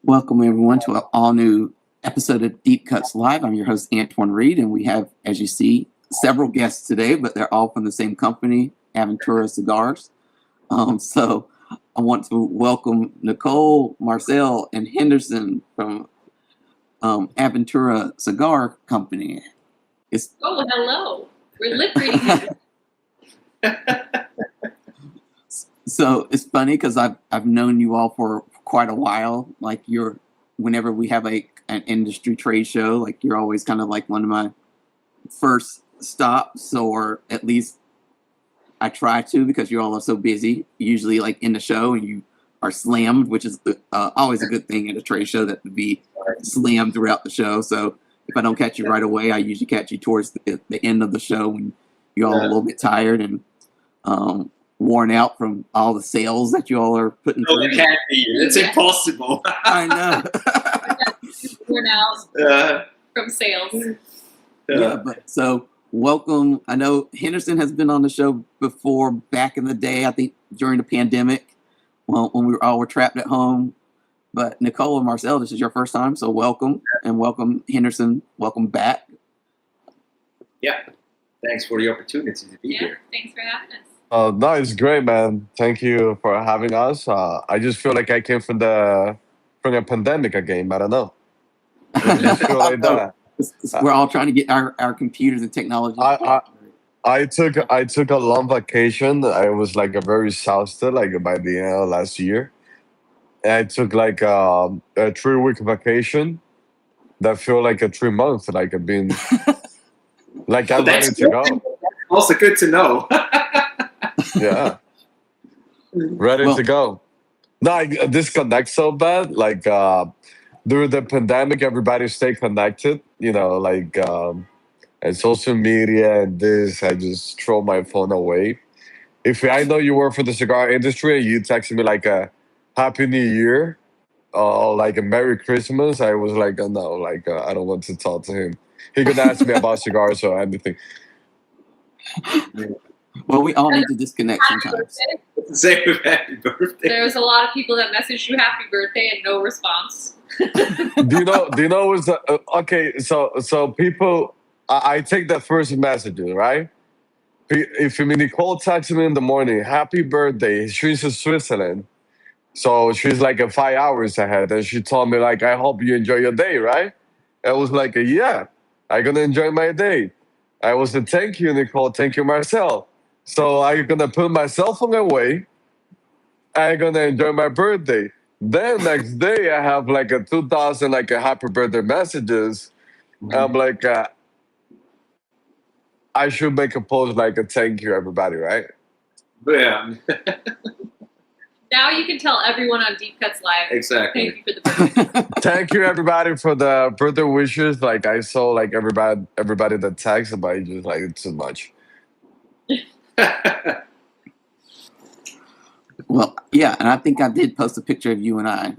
Welcome, everyone, to an all-new episode of Deep Cuts Live. I'm your host, Antoine Reid, and we have, as you see, several guests today, but they're all from the same company, ADVentura Cigars. So I want to welcome Nicole, Marcel, and Henderson from ADVentura Cigar Company. Hello. We're lip reading. So it's funny because I've known you all for quite a while. Like whenever we have an industry trade show, like you're always kind of like one of my first stops, or at least I try to, because you all are so busy. Usually, like in the show, and you are slammed, which is always a good thing at a trade show, that to be slammed throughout the show. So if I don't catch you right away, I usually catch you towards the end of the show when you're all a little bit tired and worn out from all the sales that you all are putting through. It can't be. It's impossible. I know. Worn out from sales. Yeah, but so welcome. I know Henderson has been on the show before, back in the day, I think during the pandemic, when we all were trapped at home. But Nicole and Marcel, this is your first time, so welcome. And welcome, Henderson. Welcome back. Yeah. Thanks for the opportunity to be here. Thanks for having us. No, it's great, man. Thank you for having us. I just feel like I came from a pandemic again. I don't know. I just feel like that. We're all trying to get our computers and technology. I took a long vacation. I was like a very exhausted, like by the end of last year. And I took like a 3-week vacation that feel like a 3 months. Like I've been like I'm ready to go. Also good to know. Yeah. Ready to go. No, I disconnect so bad. Like during the pandemic, everybody stayed connected, and social media and this, I just throw my phone away. If I know you work for the cigar industry and you text me like a Happy New Year or like a Merry Christmas, I was like, oh, no, I don't want to talk to him. He could ask me about cigars or anything. Well, we all need to disconnect sometimes. Say happy birthday. There was a lot of people that messaged you happy birthday and no response. Do you know what's okay? So people, I take the first messages, right? If Nicole texts me in the morning, happy birthday. She's in Switzerland, so she's like 5 hours ahead, and she told me like, I hope you enjoy your day, right? I was like, yeah, I'm gonna enjoy my day. I was like, thank you, Nicole. Thank you, Marcel. So I'm gonna put my cell phone away. I'm gonna enjoy my birthday. Then next day I have like a 2,000 like a happy birthday messages. I'm like, I should make a post like a thank you everybody, right? Yeah. Now you can tell everyone on Deep Cuts Live. Exactly. Thank you for the birthday. Thank you everybody for the birthday wishes. Like I saw like everybody that texted, but it's just like it's too much. Well, yeah, and I think I did post a picture of you and I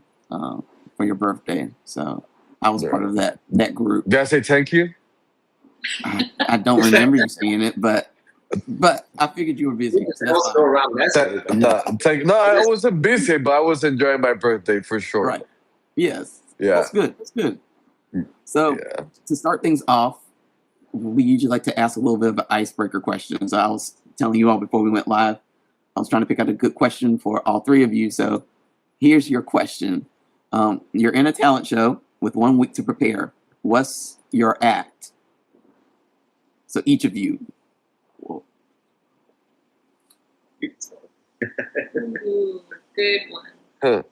for your birthday, so I was part of that group. Did I say thank you? I don't remember you saying it, but I figured you were busy. So that's fine. No, I wasn't busy, but I was enjoying my birthday for sure. Right. Yes. Yeah. That's good. That's good. So to start things off, we usually like to ask a little bit of an icebreaker question. So I was telling you all before we went live, I was trying to pick out a good question for all three of you. So here's your question. You're in a talent show with 1 week to prepare. What's your act? So each of you. Ooh, good one. Huh.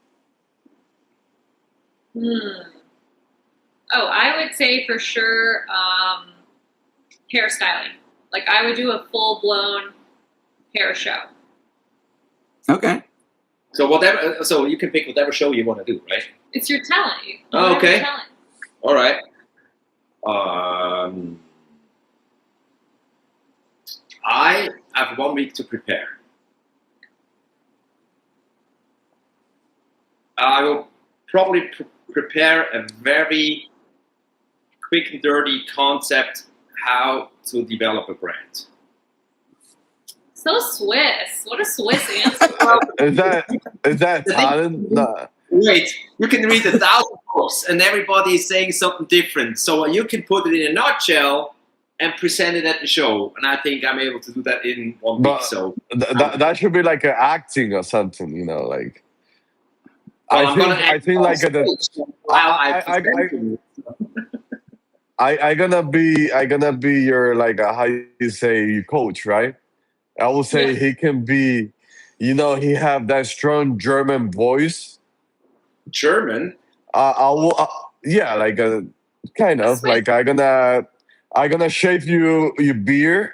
Oh, I would say for sure hairstyling. Like I would do a full-blown hair show. Okay. So whatever. So you can pick whatever show you want to do, right? It's your talent. Oh, okay. Your talent. All right. I have 1 week to prepare. I will probably prepare a very quick and dirty concept how to develop a brand. So Swiss. What a Swiss answer. Is that talent? No. Wait, you can read 1,000 books and everybody is saying something different. So you can put it in a nutshell and present it at the show. And I think I'm able to do that in 1 week. But So that should be like an acting or something, you know, like. well, I think like I gonna be your like how you say coach, right? I will say Yeah. he can be, you know, he have that strong German voice. German. I will, yeah, like kind of Swiss. like I gonna shave your beard,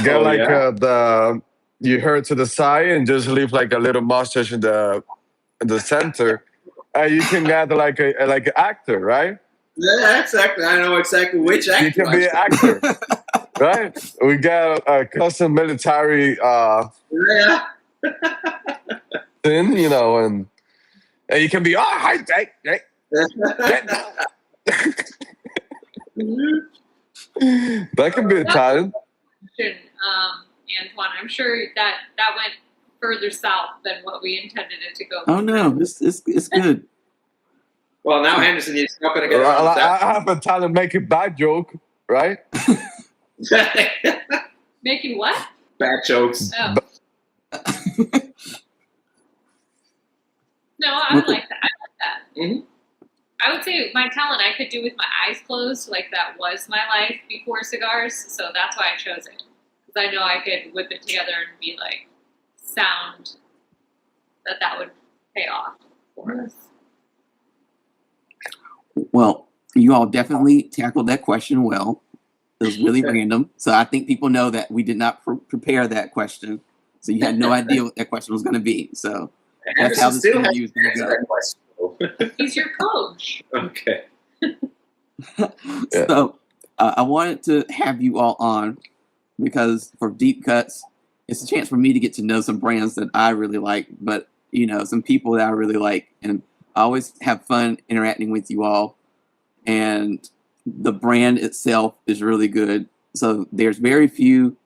get Oh, like yeah. the you hair to the side, and just leave like a little mustache in the center, and you can get like an actor, right? Yeah, exactly. I know exactly which You actor. can be an actor, right? We got a custom military Yeah. thing, you know, and you can be hi, hey. That can be a talent. Antoine, I'm sure that went further south than what we intended it to go. Oh no, it's good. Well, now Henderson is not going to get around with I have a talent making bad joke, right? that. Making what? Bad jokes. Oh. No, I like that. I like that. Mhm. I would say my talent I could do with my eyes closed. Like that was my life before cigars, so that's why I chose it. Because I know I could whip it together and be like sound that would pay off for us. Well, you all definitely tackled that question well. It was really random. So I think people know that we did not prepare that question. So you had no idea what that question was going to be. So that's how Henderson this still interview is going has to go. that question. He's your coach. Okay. Yeah. So I wanted to have you all on because for Deep Cuts, it's a chance for me to get to know some brands that I really like, but you know, some people that I really like, and I always have fun interacting with you all. And the brand itself is really good. So there's very few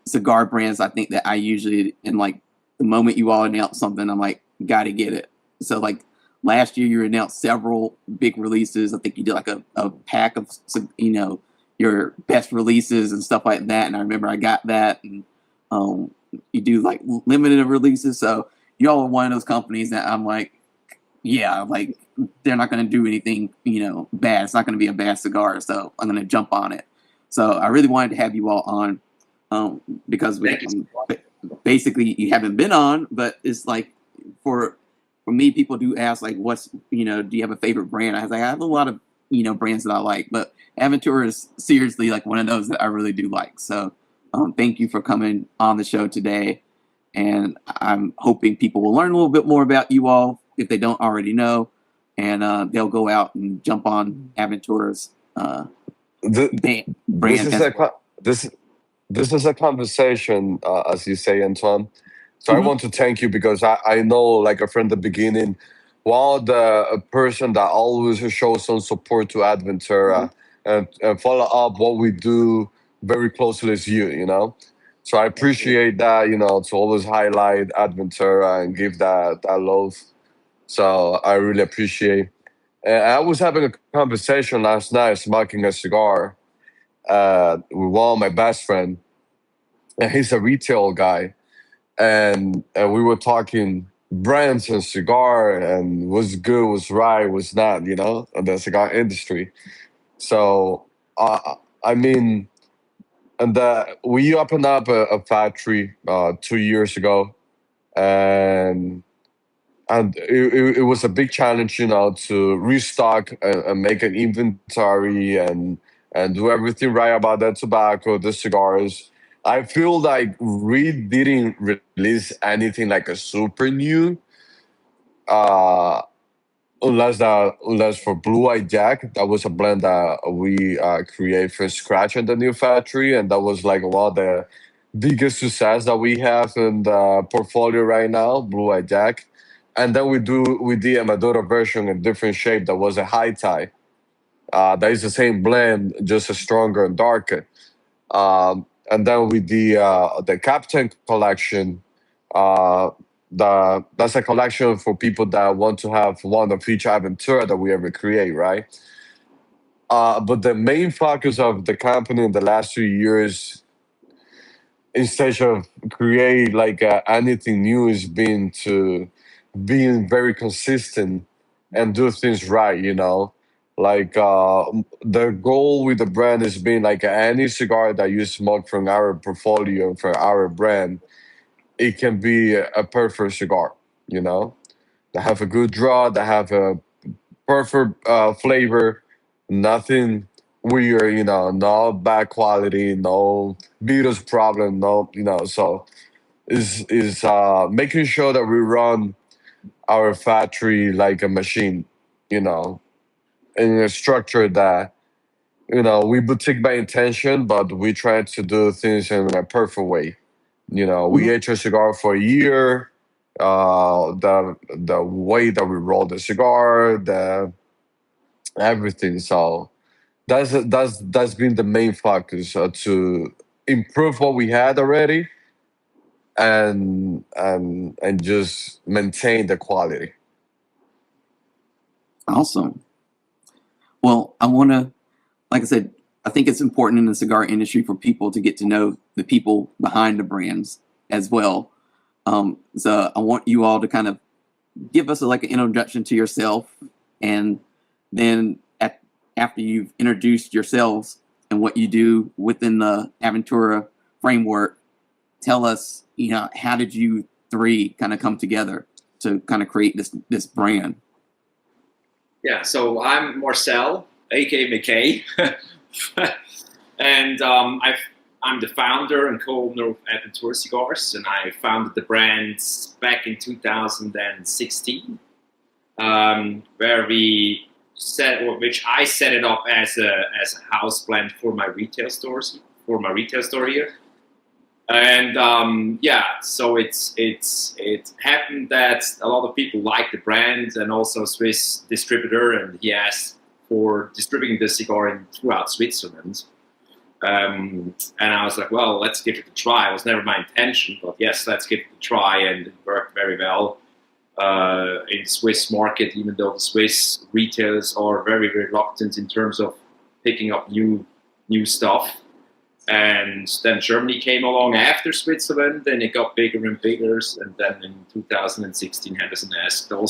cigar brands I think that I usually, in like the moment you all announce something, I'm like, gotta get it. So like last year you announced several big releases. I think you did like a pack of, you know, your best releases and stuff like that. And I remember I got that. And you do like limited releases. So y'all are one of those companies that I'm like, yeah, like they're not going to do anything, you know, bad. It's not going to be a bad cigar. So I'm going to jump on it. So I really wanted to have you all on because basically you haven't been on, but it's like for me, people do ask like, what's, you know, do you have a favorite brand? I was like, I have a lot of, you know, brands that I like, but ADVentura is seriously like one of those that I really do like. So thank you for coming on the show today. And I'm hoping people will learn a little bit more about you all if they don't already know, and they'll go out and jump on ADVentura's brand. This is a conversation, as you say, Antoine. So I Mhm. want to thank you because I know, like from the beginning, while the person that always shows some support to ADVentura and follow up what we do very closely is you know. So I appreciate that, you know, to always highlight ADVentura and give that love. So I really appreciate. And I was having a conversation last night, smoking a cigar with one of my best friend, and he's a retail guy, and we were talking brands and cigar and what's good, what's right, what's not, you know, in the cigar industry. So I mean, and we opened up a factory 2 years ago, and it was a big challenge, you know, to restock and make an inventory and do everything right about the tobacco, the cigars. I feel like we didn't release anything like a super new, uh, unless for Blue Eye Jack, that was a blend that we create from scratch in the new factory, and that was like one of the biggest success that we have in the portfolio right now, Blue Eye Jack. And then we did a Maduro version in different shape that was a high tie. That is the same blend, just a stronger and darker. And then with the Captain collection, uh, that's a collection for people that want to have one of each Aventura that we ever create, right? But the main focus of the company in the last 2 years, instead of create like anything new, is being very consistent and do things right. Like the goal with the brand is being like any cigar that you smoke from our portfolio for our brand, it can be a perfect cigar. You know, that have a good draw, that have a perfect flavor, nothing weird, no bad quality, no Beatles problem, no, so is making sure that we run our factory like a machine, you know, in a structure that, we boutique by intention, but we try to do things in a perfect way. We ate a cigar for a year. The way that we roll the cigar, the everything. So that's been the main focus, to improve what we had already, and just maintain the quality. Awesome. Well, I want to, like I said, I think it's important in the cigar industry for people to get to know the people behind the brands as well. So I want you all to kind of give us like an introduction to yourself, and then after you've introduced yourselves and what you do within the Aventura framework, tell us, how did you three kind of come together to kind of create this brand? Yeah, so I'm Marcel, aka McKay, and I'm the founder and co-owner of ADVentura Cigars, and I founded the brand back in 2016, where which I set it up as a house blend for my retail store here. And so it happened that a lot of people like the brand, and also a Swiss distributor, and he asked for distributing the cigar throughout Switzerland. And I was like, well, let's give it a try. It was never my intention, but yes, let's give it a try, and it worked very well in the Swiss market, even though the Swiss retailers are very reluctant in terms of picking up new stuff. And then Germany came along after Switzerland, and it got bigger and bigger. And then in 2016, Henderson asked me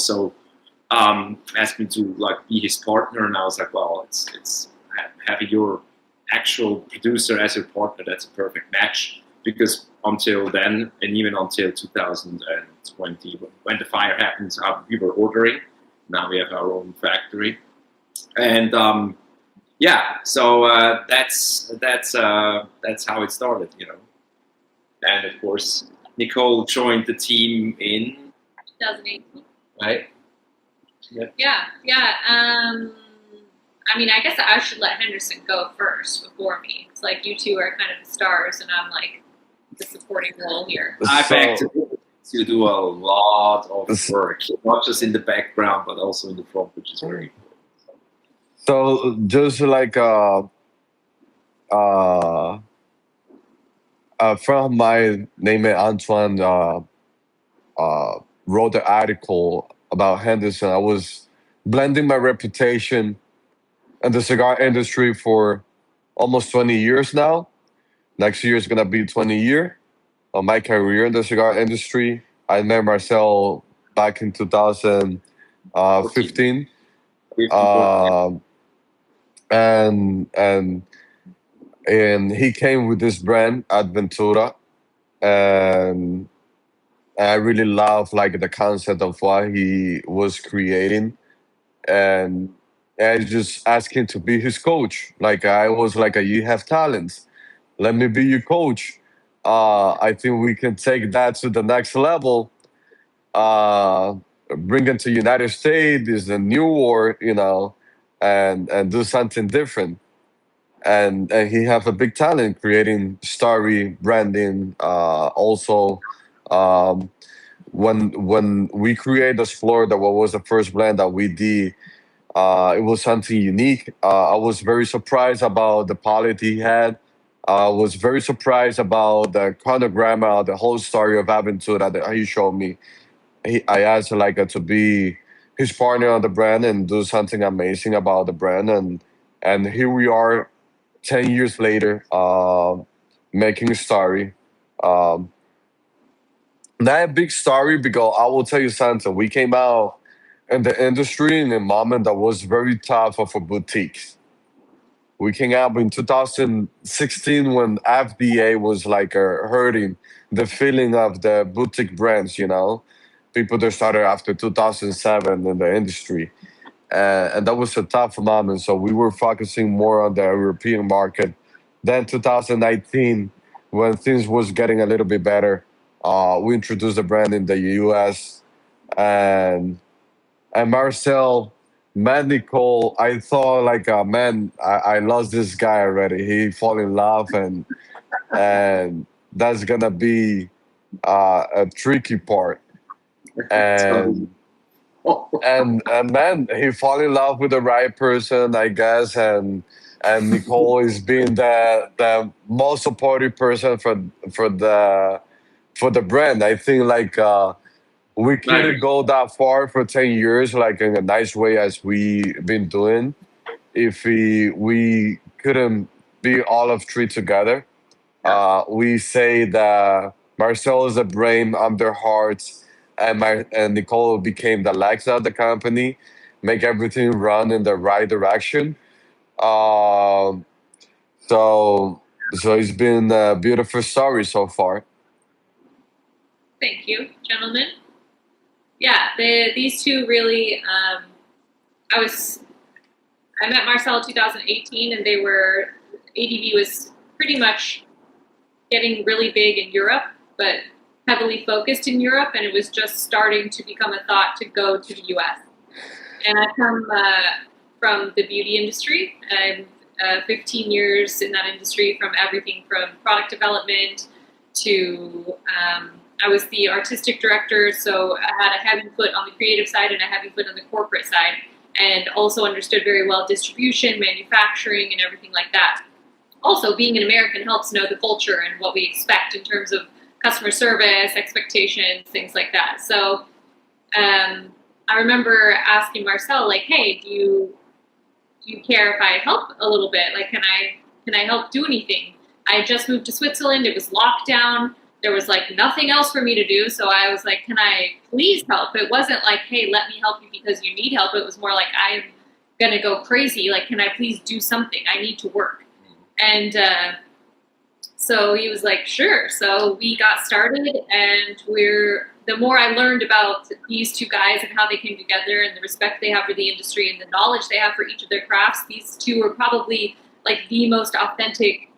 to be his partner, and I was like, well, it's having your actual producer as your partner, that's a perfect match. Because until then, and even until 2020, when the fire happened, we were ordering. Now we have our own factory, and so that's how it started, And of course, Nicole joined the team in 2018. Right? Yeah. I mean, I guess I should let Henderson go first before me. It's like you two are kind of the stars, and I'm like the supporting role here. I've actually to do a lot of work, not just in the background, but also in the front, which is very important. So just like a friend of mine named Antoine wrote an article about Henderson. I was blending my reputation in the cigar industry for almost 20 years now. Next year is gonna be 20 years of my career in the cigar industry. I met Marcel back in 2015. And he came with this brand ADVentura, and I really love like the concept of what he was creating, and I just asked him to be his coach. Like I was like, you have talents, let me be your coach. I think we can take that to the next level. Bring it to United States is a new war, and do something different. And he have a big talent creating story branding. Also, when we created this floor, that what was the first blend that we did, it was something unique. I was very surprised about the quality he had. I was very surprised about the chronogram, the whole story of Aventura that he showed me. I asked like to be his partner on the brand and do something amazing about the brand, and here we are, 10 years later, making a story. Um, Not a big story because I will tell you something. We came out in the industry in a moment that was very tough for boutiques. We came out in 2016 when FDA was like hurting the feeling of the boutique brands, people that started after 2007 in the industry. And that was a tough moment. So we were focusing more on the European market. Then 2019, when things was getting a little bit better, we introduced the brand in the US, and Marcel met Nicole. I thought like, man, I lost this guy already. He fall in love, and that's gonna be a tricky part. So, And and man, he fall in love with the right person, I guess, and Nicole is being the most supportive person for the for the brand. I think like we couldn't go that far for 10 years, like in a nice way as we been doing, if we couldn't be all of three together. We say that Marcel is the brain, I'm the heart, and Nicole became the legs of the company, make everything run in the right direction. Um, so it's been a beautiful story so far. Thank you, gentlemen. Yeah, these two really. I was I met Marcel in 2018, and they were ADV was pretty much getting really big in Europe, but heavily focused in Europe, and it was just starting to become a thought to go to the US. And I come from the beauty industry, and 15 years in that industry, from everything from product development to I was the artistic director, so I had a heavy foot on the creative side and a heavy foot on the corporate side, and also understood very well distribution, manufacturing, and everything like that. Also, being an American helps know the culture and what we expect in terms of customer service, expectations, things like that. So I remember asking Marcel, like, hey, do you care if I help a little bit? Like, can I help do anything? I had just moved to Switzerland. It was lockdown. There was like nothing else for me to do. So I was like, can I please help? It wasn't like, hey, let me help you because you need help. It was more like, I'm going to go crazy. Like, can I please do something? I need to work. And so he was like, sure. So we got started, and the more I learned about these two guys and how they came together and the respect they have for the industry and the knowledge they have for each of their crafts, these two are probably like the most authentic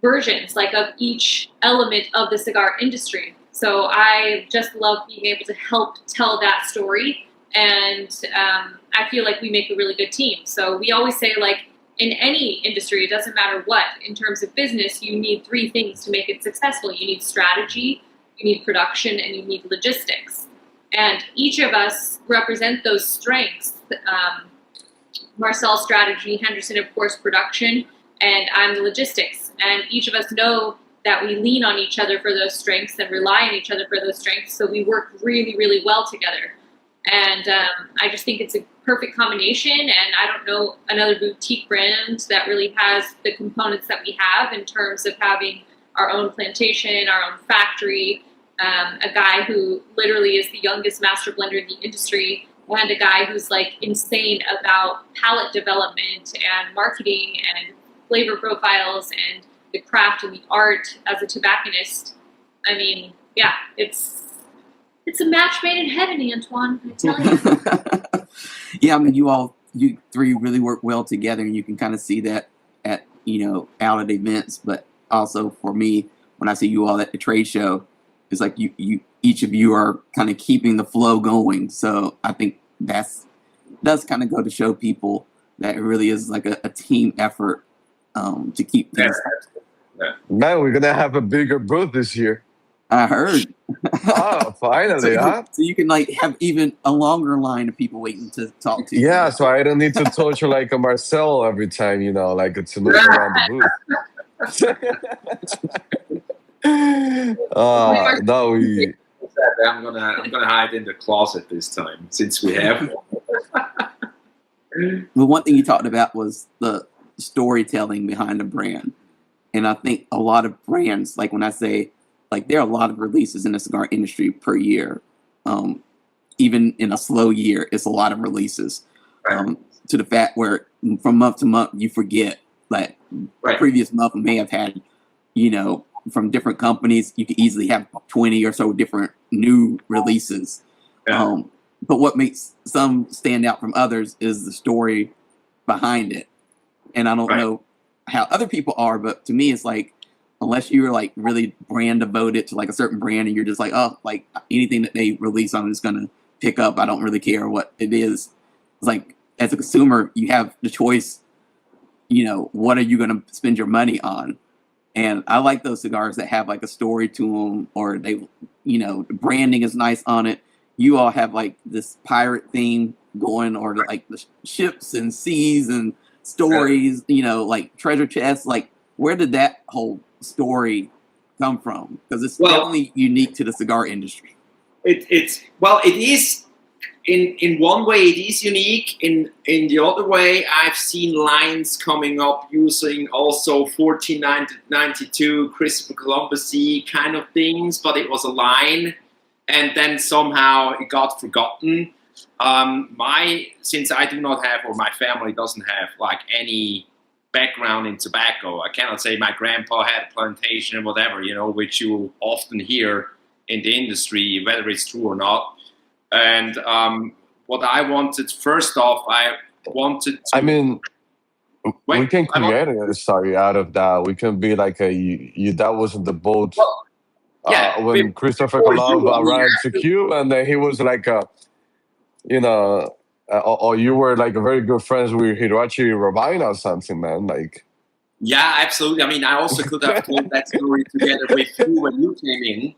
versions, like, of each element of the cigar industry. So I just love being able to help tell that story, and I feel like we make a really good team. So we always say, like, in any industry, it doesn't matter what, in terms of business, you need three things to make it successful. You need strategy, you need production, and you need logistics. And each of us represent those strengths. Marcel's strategy, Henderson, of course, production, and I'm the logistics. And each of us know that we lean on each other for those strengths and rely on each other for those strengths. So we work really, really well together. And I just think it's a perfect combination. And I don't know another boutique brand that really has the components that we have in terms of having our own plantation, our own factory, a guy who literally is the youngest master blender in the industry, and a guy who's like insane about palette development and marketing and flavor profiles and the craft and the art as a tobacconist. I mean, yeah, it's a match made in heaven, Antoine, I tell you. Yeah, I mean, you three really work well together, and you can kind of see that at, out at events. But also for me, when I see you all at the trade show, it's like you each of you are kind of keeping the flow going. So I think does kind of go to show people that it really is like a team effort to keep things. Yeah. Man, we're gonna have a bigger booth this year. I heard. Oh, finally, huh? So you can like have even a longer line of people waiting to talk to you. Yeah, so I don't need to torture like a Marcel every time, like to move around the booth. No, we. I'm gonna hide in the closet this time since we have one. The one thing you talked about was the storytelling behind a brand. And I think a lot of brands, like when I say, like there are a lot of releases in the cigar industry per year. Even in a slow year, it's a lot of releases. To the fact where from month to month, you forget that the previous month may have had, from different companies, you could easily have 20 or so different new releases. Yeah. But what makes some stand out from others is the story behind it. And I don't know how other people are, but to me, it's like, unless you're like really brand devoted to like a certain brand and you're just like, oh, like anything that they release, I'm just going to pick up. I don't really care what it is. It's like, as a consumer, you have the choice, what are you going to spend your money on? And I like those cigars that have like a story to them, or they, the branding is nice on it. You all have like this pirate theme going, or like the ships and seas and stories, like treasure chests. Like, where did that whole story come from? Because it's definitely unique to the cigar industry. It is. In one way, it is unique. In the other way, I've seen lines coming up using also 1492 Christopher Columbus-y kind of things, but it was a line, and then somehow it got forgotten. Since I do not have, or my family doesn't have, like any background in tobacco, I cannot say my grandpa had a plantation or whatever, which you often hear in the industry, whether it's true or not. And what I wanted, first off, we can create a story out of that. We can be like that wasn't the boat when Christopher Columbus arrived to Cuba, and then he was like or you were like very good friends with Hiroshi Rabina or something, man. Like, yeah, absolutely. I mean, I also could have told that story together with you when you came in,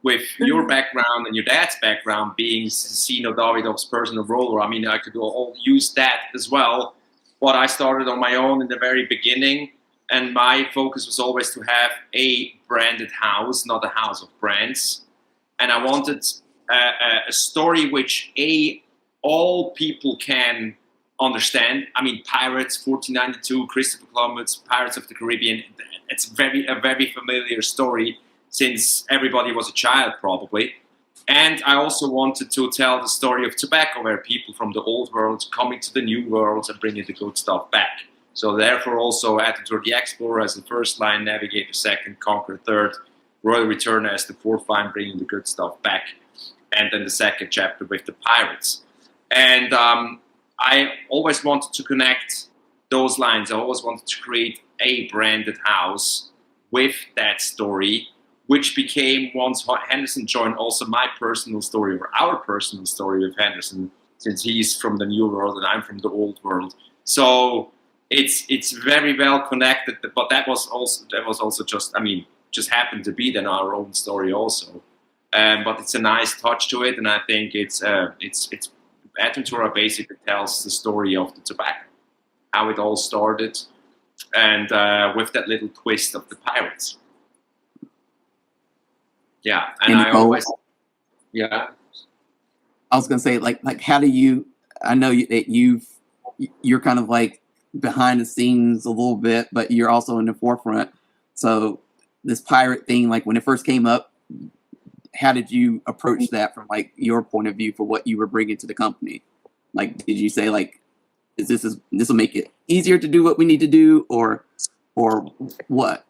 with your background and your dad's background being Sino Davidov's personal roller. I mean, I could all use that as well. But I started on my own in the very beginning, and my focus was always to have a branded house, not a house of brands. And I wanted a story which all people can understand. I mean, Pirates, 1492, Christopher Columbus, Pirates of the Caribbean. It's a very familiar story since everybody was a child, probably. And I also wanted to tell the story of tobacco, where people from the old world coming to the new world and bringing the good stuff back. So therefore also ADVentura the Explorer as the first line, Navigator second, Conqueror third, Royal Returner as the fourth line, bringing the good stuff back. And then the second chapter with the Pirates. And I always wanted to connect those lines. I always wanted to create a branded house with that story, which became, once Henderson joined, also my personal story, or our personal story with Henderson, since he's from the new world and I'm from the old world. So it's very well connected, but that was also just happened to be then our own story also. But it's a nice touch to it, and I think it's ADVentura basically tells the story of the tobacco, how it all started, and with that little twist of the pirates. Yeah, and I always, I was gonna say, like, how do you? I know that you're kind of like behind the scenes a little bit, but you're also in the forefront. So this pirate thing, like when it first came up, how did you approach that from like your point of view for what you were bringing to the company? Like, did you say like, this will make it easier to do what we need to do, or what?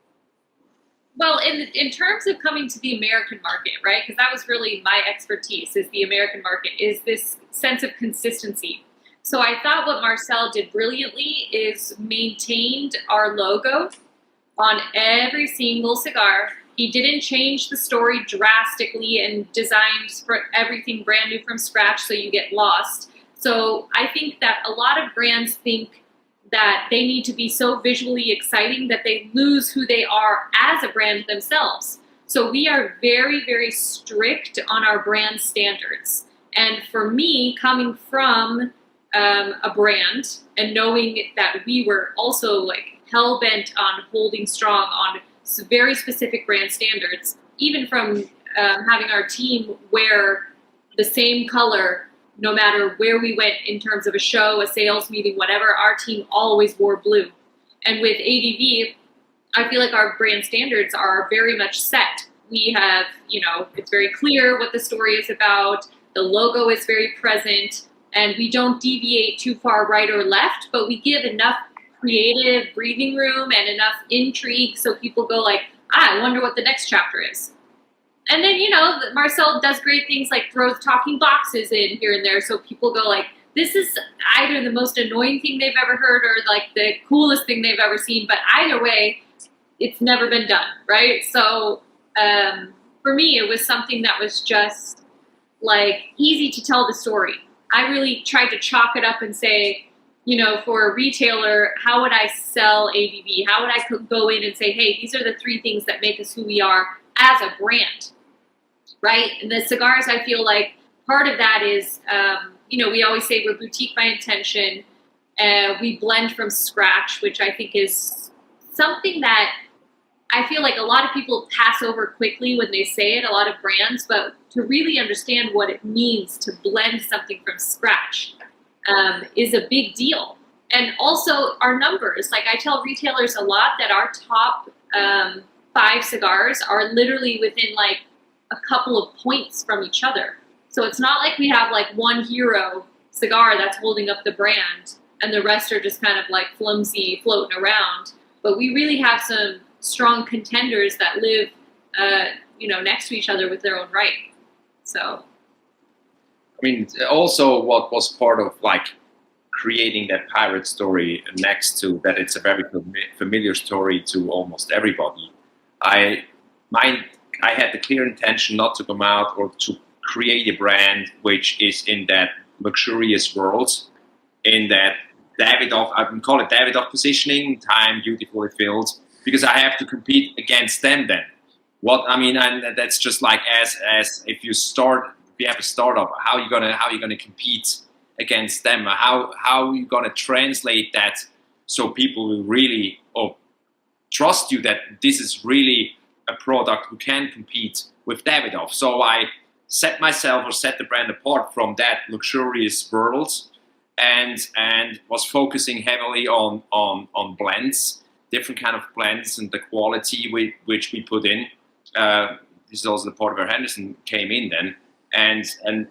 Well, in terms of coming to the American market, right? Because that was really my expertise, is the American market, is this sense of consistency. So I thought what Marcel did brilliantly is maintained our logo on every single cigar. He didn't change the story drastically and designed for everything brand new from scratch so you get lost. So I think that a lot of brands think that they need to be so visually exciting that they lose who they are as a brand themselves. So we are very, very strict on our brand standards. And for me, coming from a brand and knowing that we were also like hell-bent on holding strong on very specific brand standards, even from having our team wear the same color no matter where we went in terms of a show, a sales meeting, whatever. Our team always wore blue. And with ADV, I feel like our brand standards are very much set. We have, it's very clear what the story is about. The logo is very present, and we don't deviate too far right or left, but we give enough creative breathing room and enough intrigue so people go like, I wonder what the next chapter is. And then, Marcel does great things like throws talking boxes in here and there, so people go like, this is either the most annoying thing they've ever heard or like the coolest thing they've ever seen, but either way, it's never been done, right? So for me, it was something that was just like easy to tell the story. I really tried to chalk it up and say, for a retailer, how would I sell ADV? How would I go in and say, hey, these are the 3 things that make us who we are as a brand, right? And the cigars, I feel like part of that is, we always say we're boutique by intention. We blend from scratch, which I think is something that I feel like a lot of people pass over quickly when they say it, a lot of brands, but to really understand what it means to blend something from scratch is a big deal. And also our numbers. Like I tell retailers a lot that our top 5 cigars are literally within like a couple of points from each other. So it's not like we have like one hero cigar that's holding up the brand and the rest are just kind of like flimsy floating around. But we really have some strong contenders that live, next to each other with their own right. So, I mean, also what was part of like creating that pirate story next to that, it's a very familiar story to almost everybody. I had the clear intention not to come out or to create a brand which is in that luxurious world, in that Davidoff, I can call it Davidoff positioning, time beautifully filled, because I have to compete against them then. And that's just like as if you have a startup, how are you gonna compete against them? How are you gonna translate that so people will really trust you that this is really a product who can compete with Davidoff? So I set the brand apart from that luxurious world and was focusing heavily on blends, different kind of blends and the quality which we put in. This is also the part where Henderson came in then. And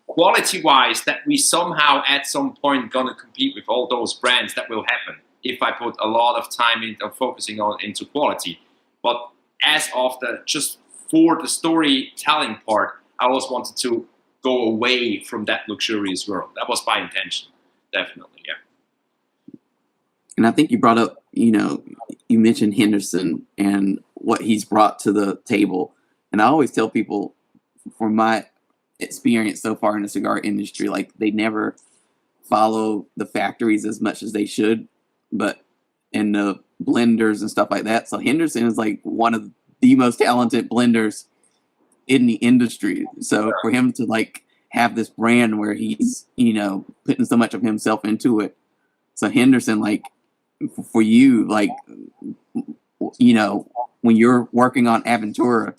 quality-wise, that we somehow at some point gonna compete with all those brands, that will happen if I put a lot of time into focusing into quality. But as of just for the storytelling part, I always wanted to go away from that luxurious world. That was by intention, definitely, yeah. And I think you brought up, you mentioned Henderson and what he's brought to the table. And I always tell people, from my experience so far in the cigar industry, like they never follow the factories as much as they should, but in the blenders and stuff like that. So Henderson is like one of the most talented blenders in the industry. So for him to like have this brand where he's, putting so much of himself into it. So Henderson, like for you, like, when you're working on ADVentura,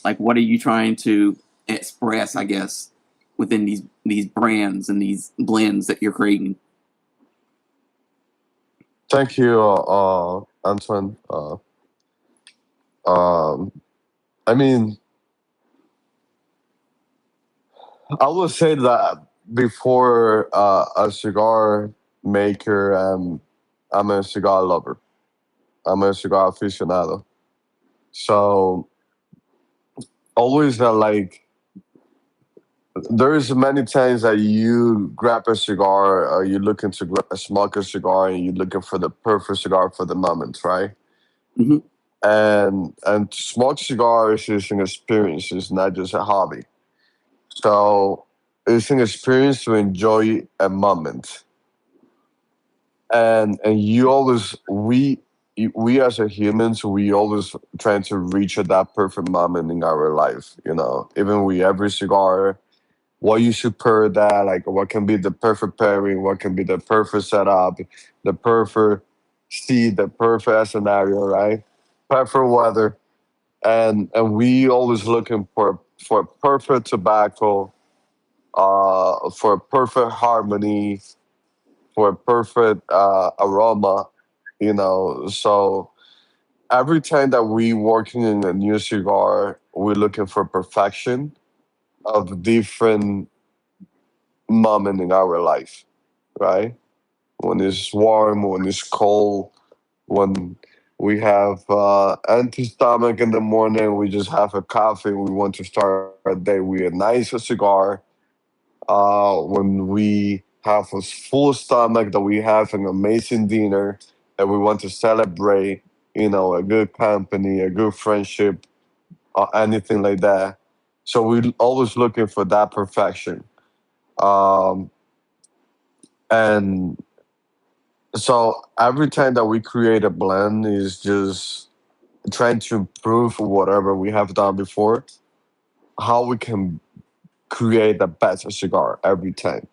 like what are you trying to express, I guess, within these brands and these blends that you're creating? Thank you, Antoine. I mean, I will say that before a cigar maker, I'm a cigar lover. I'm a cigar aficionado. So always there's many times that you grab a cigar or you're looking to smoke a cigar and you're looking for the perfect cigar for the moment, right? Mm-hmm. And to smoke cigars is an experience. It's not just a hobby. So it's an experience to enjoy a moment. And you always we as a humans, we always trying to reach at that perfect moment in our life. Even with every cigar, what you should pair that, like what can be the perfect pairing, what can be the perfect setup, the perfect seat, the perfect scenario, right? Perfect weather. and we always looking for perfect tobacco, for perfect harmony, for perfect aroma, you know. So every time that we working in a new cigar, we're looking for perfection of different moment in our life, right? When it's warm, when it's cold, when we have empty stomach in the morning, we just have a coffee. We want to start our day with a nice cigar. When we have a full stomach, that we have an amazing dinner, that we want to celebrate, you know, a good company, a good friendship, or anything like that. So we're always looking for that perfection. Um, and so every time that we create a blend is just trying to improve whatever we have done before, how we can create the best cigar every time.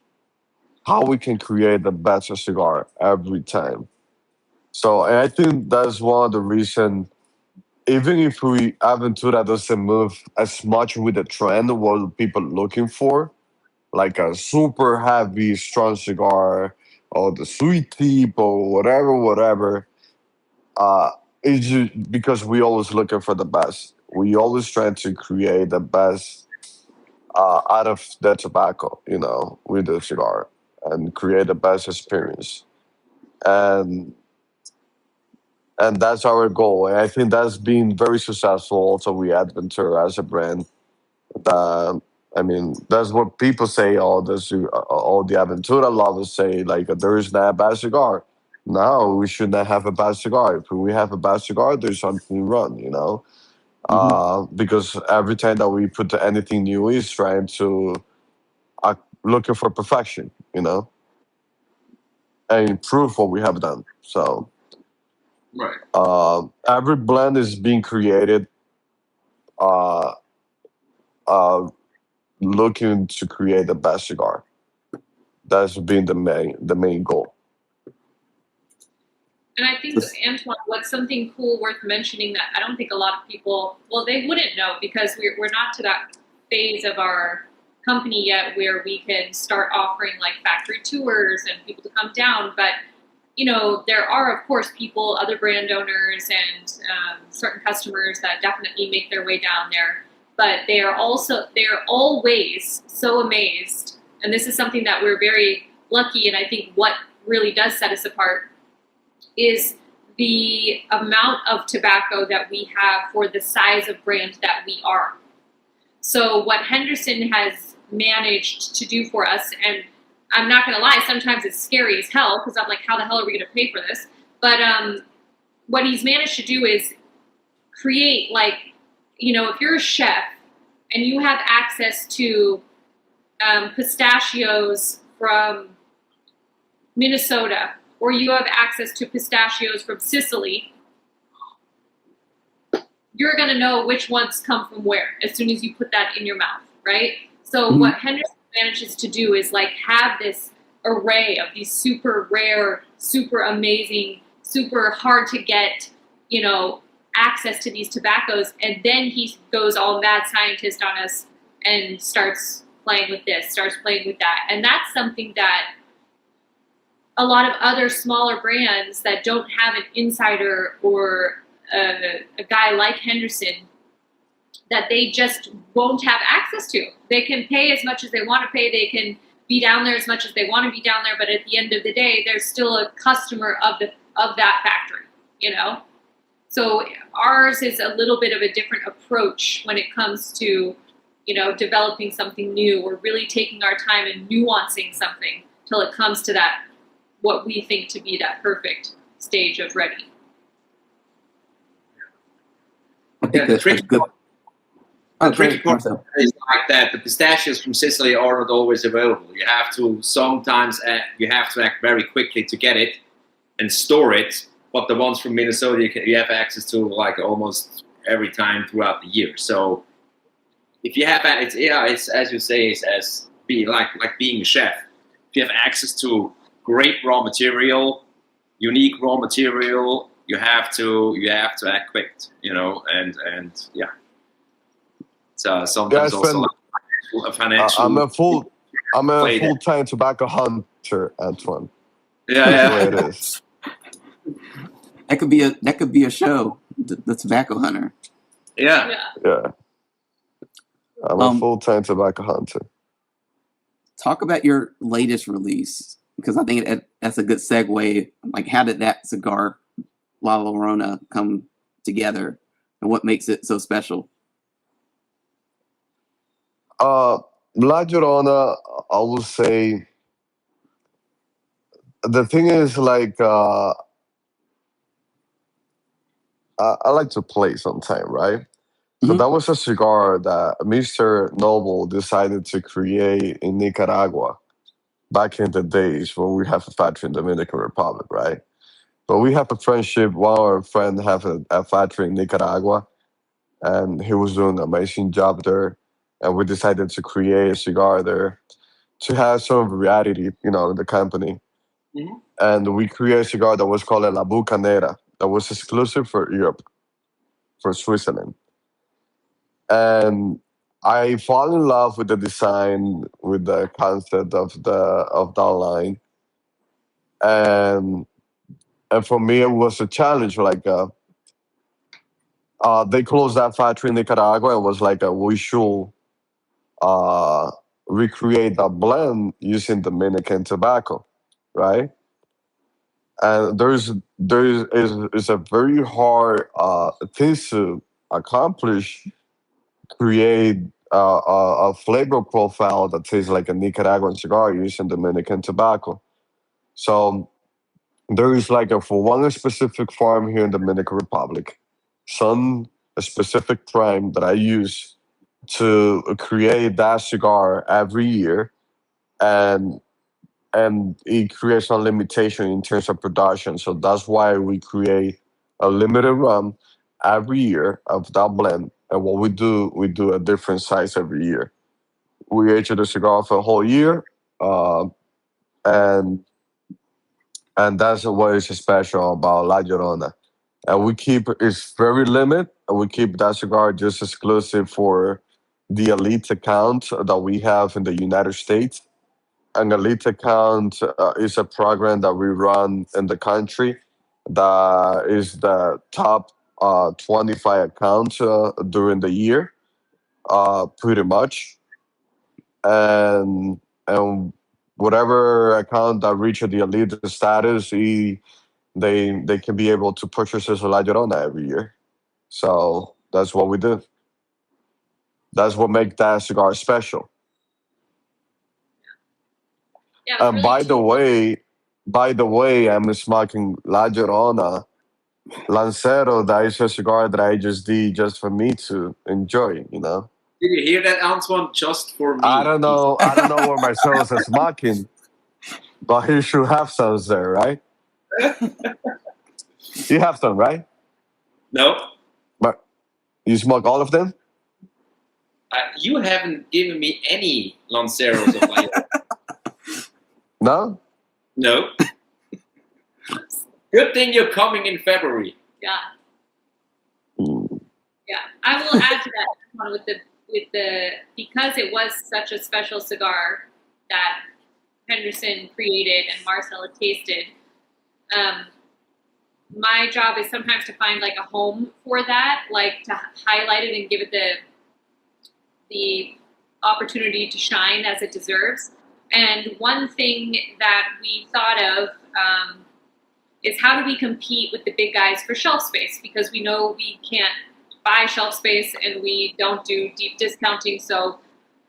How we can create the best cigar every time. So and I think that's one of the reasons, even if we Aventura doesn't move as much with the trend of what people looking for, like a super heavy, strong cigar or the sweet tip or whatever, whatever. Uh, it's just because we always looking for the best. We always trying to create the best out of the tobacco, you know, with the cigar and create the best experience. And and that's our goal. And I think that's been very successful also with Adventure as a brand. I mean, that's what people say. All the Aventura lovers say. Like, there is not a bad cigar. No, we should not have a bad cigar. If we have a bad cigar, there's something wrong. You know, Hmm. because every time that we put anything new, is trying to uh, looking for perfection. You know, and improve what we have done. So Right. every blend is being created. Uh, uh, Looking to create the best cigar. That's been the main goal. And I think, Antoine, what's something cool worth mentioning that I don't think a lot of people, well, they wouldn't know because we're not to that phase of our company yet where we can start offering like factory tours and people to come down. But, you know, there are, of course, people, other brand owners and certain customers that definitely make their way down there. But they are always so amazed. And this is something that we're very lucky, and I think what really does set us apart is the amount of tobacco that we have for the size of brand that we are. So what Henderson has managed to do for us, and I'm not going to lie, sometimes it's scary as hell because I'm like, how the hell are we going to pay for this? But what he's managed to do is create, like, you know, if you're a chef and you have access to pistachios from Minnesota, or you have access to pistachios from Sicily, you're going to know which ones come from where as soon as you put that in your mouth, right? So what Henderson manages to do is like have this array of these super rare, super amazing, super hard to get, you know, access to these tobaccos, and then he goes all mad scientist on us and starts playing with this, starts playing with that. And that's something that a lot of other smaller brands that don't have an insider or a guy like Henderson, that they just won't have access to. They can pay as much as they want to pay. They can be down there as much as they want to be down there. But at the end of the day, they're still a customer of that factory, you know? So ours is a little bit of a different approach when it comes to, you know, developing something new or really taking our time and nuancing something till it comes to that, what we think to be that perfect stage of ready. I think the that's tricky good. The tricky part Marcel. is like that the pistachios from Sicily are not always available. You have to sometimes you have to act very quickly to get it and store it. But the ones from Minnesota you have access to like almost every time throughout the year. So if you have it's as you say, it's as be like being a chef. If you have access to great raw material, unique raw material, you have to act quick, and yeah. So sometimes I also spend. a financial I'm a play there. full-time tobacco hunter, Antoine. Yeah, That's the way yeah. it is. That could be a show, the Tobacco Hunter. Yeah. Yeah. Yeah, I'm a Um, full-time tobacco hunter. Talk about your latest release, because I think that's a good segue. Like, how did that cigar, La Llorona, come together, and what makes it so special? La Llorona, I will say the thing is like I like to play sometime, right? So Mhm. that was a cigar that Mr. Noble decided to create in Nicaragua back in the days when we have a factory in Dominican Republic, right? But we have a friendship. One of our friends have a factory in Nicaragua, and he was doing an amazing job there. And we decided to create a cigar there to have some variety, in the company. Mhm. And we created a cigar that was called La Bucanera, that was exclusive for Europe, for Switzerland. And I fall in love with the design, with the concept of that line, and for me it was a challenge. Like they closed that factory in Nicaragua. It was like we should uh, recreate that blend using Dominican tobacco, right? And is a very hard thing to accomplish. Create a flavor profile that tastes like a Nicaraguan cigar using Dominican tobacco. So there is like for one specific farm here in the Dominican Republic, some a specific prime that I use to create that cigar every year, and it creates some limitation in terms of production. So that's why we create a limited run every year of that blend. And what we do a different size every year. We age the cigar for a whole year, uh, and that's what is special about La Llorona. And we keep it's very limited, and we keep that cigar just exclusive for the elite account that we have in the United States. An elite account is a program that we run in the country that is the top 25 accounts during the year, pretty much. And whatever account that reach the elite status, they can be able to purchase a La Llorona every year. So that's what we do. That's what makes that cigar special. Yeah, it was And really cool. by the way, I'm smoking La Llorona Lancero. That is a cigar that I just did just for me to enjoy. Did you hear that, Antoine? Just for I me. don't know. I don't know where Marcel is smoking, but he should have some there, right? You have some, right? No, But you smoke all of them? you haven't given me any Lanceros of my No. No. Good thing you're coming in February. Yeah. Mm. Yeah, I will add to that one with the because it was such a special cigar that Henderson created and Marcel had tasted. My job is sometimes to find like a home for that, like to highlight it and give it the opportunity to shine as it deserves. And one thing that we thought of is how do we compete with the big guys for shelf space? Because we know we can't buy shelf space and we don't do deep discounting. So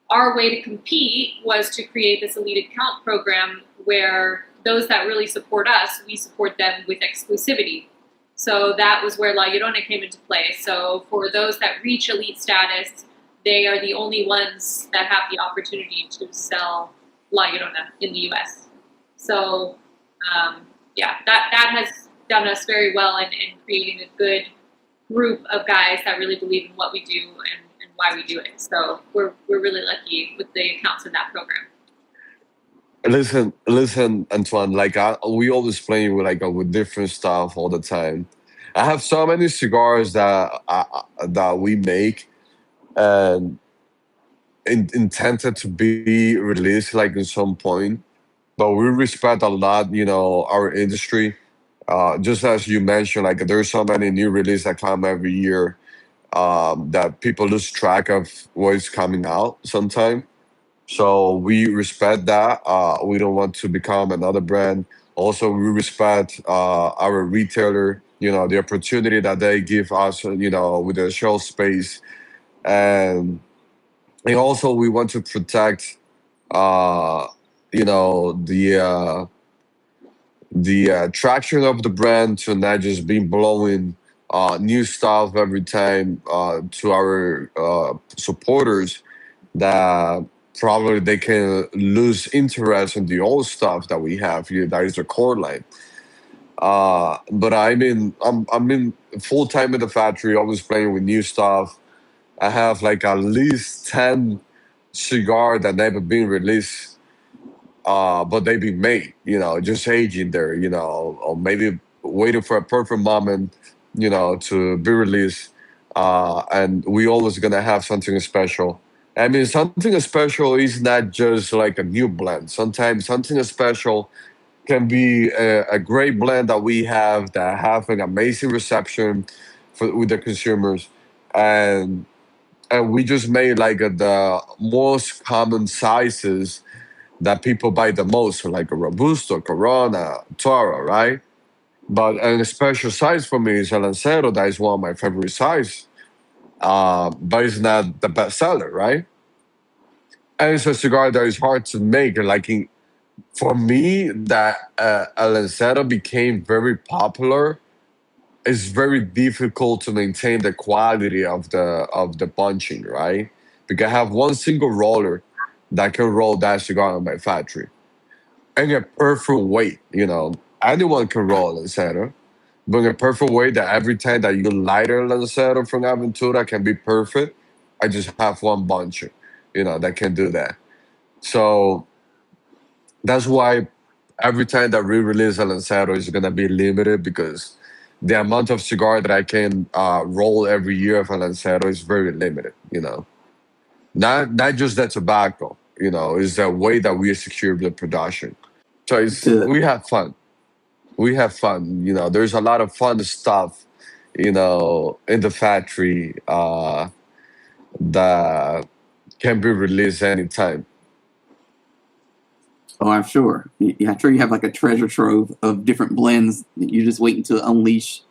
our way to compete was to create this elite account program where those that really support us, we support them with exclusivity. So that was where La Llorona came into play. So for those that reach elite status, they are the only ones that have the opportunity to sell La Llorona in the U.S. So that has done us very well in creating a good group of guys that really believe in what we do and why we do it. So we're really lucky with the accounts in that program. Listen, Antoine. Like we always play with with different stuff all the time. I have so many cigars that we make and intended to be released like in some point. But we respect a lot, our industry. Just as you mentioned, like there's so many new releases that come every year that people lose track of what is coming out sometime. So we respect that. We don't want to become another brand. Also, we respect our retailer, the opportunity that they give us, with the shelf space. And also we want to protect, uh, the traction of the brand to not just be blowing new stuff every time to our supporters that probably they can lose interest in the old stuff that we have here. That is the core line. But I'm in full time in the factory, always playing with new stuff. I have like at least 10 cigar that never been released, but they've been made, just aging there, or maybe waiting for a perfect moment, to be released. And we always gonna have something special. I mean, something special is not just like a new blend. Sometimes something special can be a great blend that we have that have an amazing reception with the consumers, and we just made like the most common sizes that people buy the most, so like a Robusto, Corona, Toro, right? But a special size for me is a Lancero. That is one of my favorite size, but it's not the best seller, right? And it's a cigar that is hard to make. For me, that a Lancero became very popular. It's very difficult to maintain the quality of the punching, right? Because I have one single roller that can roll that cigar in my factory in a perfect weight. Anyone can roll a Lancero, but in a perfect way that every time that you light a Lancero from Aventura can be perfect. I just have one bunch, that can do that. So that's why every time that we release a Lancero is gonna be limited because the amount of cigar that I can roll every year of a Lancero is very limited. Not just the tobacco. Is the way that we secure the production. So To we have fun. We have fun. There's a lot of fun stuff. In the factory that can be released anytime. Oh, I'm sure. Yeah, I'm sure you have like a treasure trove of different blends that you're just waiting to unleash,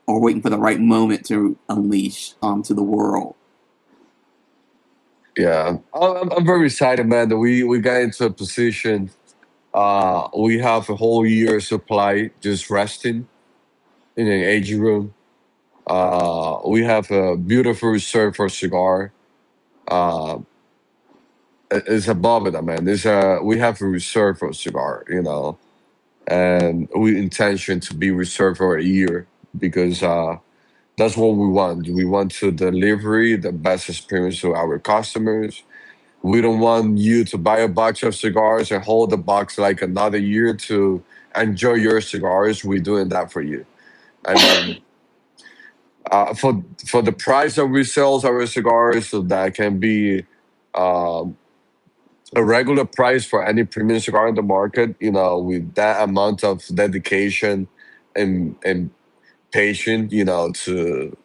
or waiting for the right moment to unleash onto the world. Yeah, I'm very excited, man. That we got into a position. We have a whole year supply just resting in an aging room. We have a beautiful reserve for cigar. Uh, it's above it, man. We have a reserve for cigar, and we intention to be reserved for a year because that's what we want. We want to deliver the best experience to our customers. We don't want you to buy a box of cigars and hold the box like another year to enjoy your cigars. We're doing that for you. I mean, for the price that we sell our cigars, so that can be um, a regular price for any premium cigar in the market. With that amount of dedication and patience, to